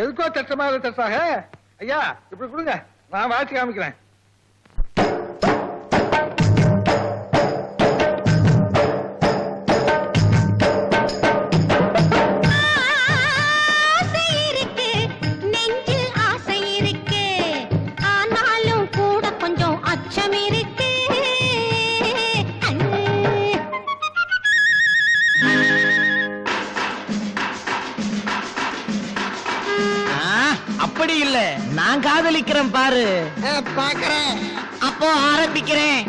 எதுக்கோ தட்டமாக தட்டாக ஐயா இப்படி கொடுங்க, நான் வாட்சி காமிக்கிறேன். அப்படி இல்ல, நான் காதலிக்கிறேன் பாரு. பாக்குறேன். அப்போ ஆரம்பிக்கிறேன்.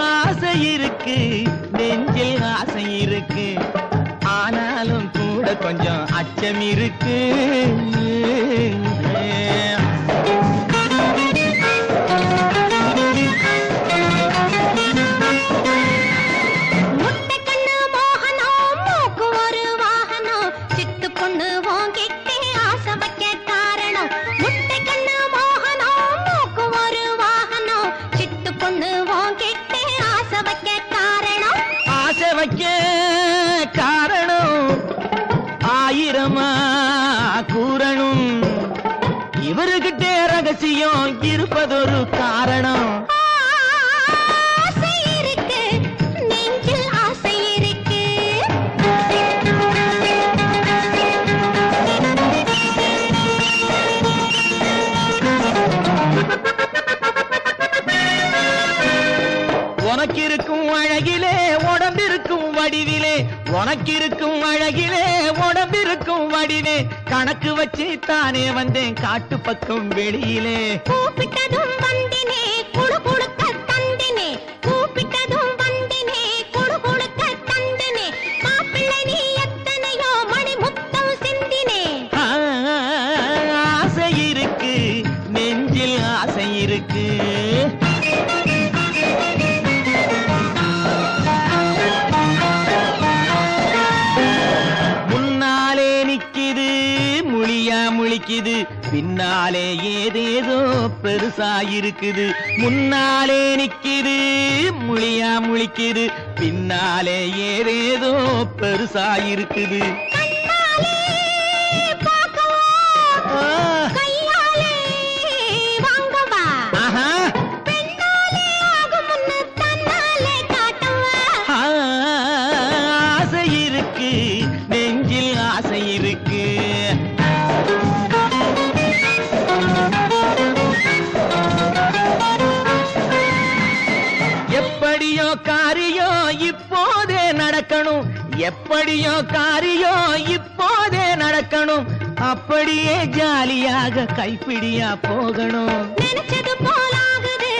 ஆசை இருக்கு, நெஞ்சில் ஆசை இருக்கு, ஆனாலும் கூட கொஞ்சம் அச்சம் இருக்கு. காரணம் ஆயிரமா கூறணும், இவருகிட்டே ரகசியம் இருப்பதொரு காரணம். உனக்கிருக்கும் அழகிலே உடம்பிருக்கும் வடிவிலே, உனக்கிருக்கும் அழகிலே உடம்பிருக்கும் வடிவே, கணக்கு வச்சு தானே வந்தேன் காட்டு பக்கம் வெளியிலே. கூப்பிட்டதும் வந்தினே குடு குடுக்க தந்தினே, கூப்பிட்டதும் வந்தினே குடு குடுக்க தந்தினே, மாப்பிள்ளை நீ எத்தனையோ மணி முத்தம் சிந்தினே. ஆசை இருக்கு, நெஞ்சில் ஆசை இருக்கு. முழிக்குது, பின்னாலே ஏதேதோ பெருசாயிருக்குது. முன்னாலே நிக்குது, முழியா முழிக்குது, பின்னாலே ஏதேதோ பெருசாயிருக்குது. ஆசை இருக்கு, நெஞ்சில் ஆசை இருக்கு. எப்படியோ காரியோ இப்போதே நடக்கணும், எப்படியோ காரியோ இப்போதே நடக்கணும், அப்படியே ஜாலியாக கைப்பிடியா போகணும். நினைச்சது போலாகுது